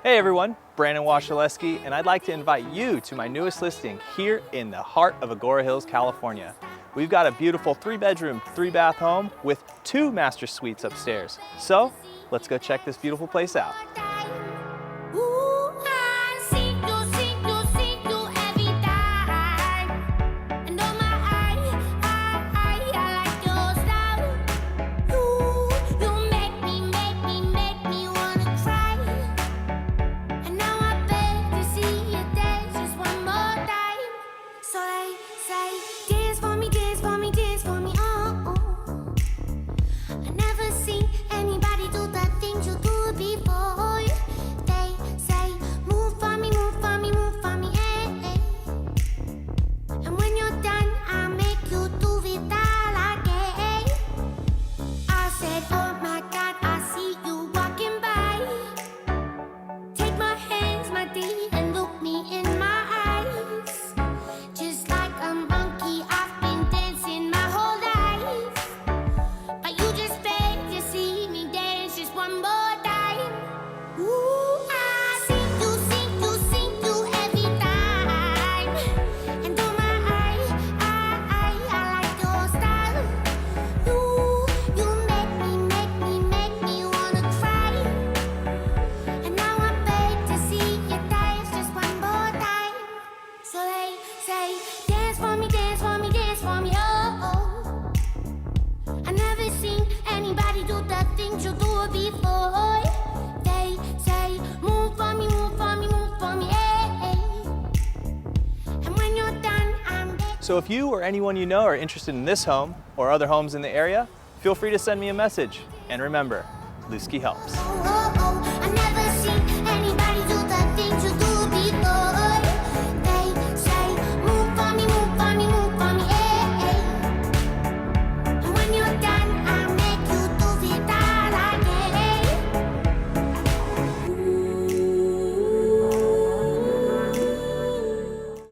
Hey everyone, Brandon Wasilewski, and I'd like to invite you to my newest listing here in the heart of Agoura Hills, California. We've got a beautiful 3-bedroom, 3-bath home with 2 master suites upstairs. So let's go check this beautiful place out. So if you or anyone you know are interested in this home or other homes in the area, feel free to send me a message. And remember, Lewski helps.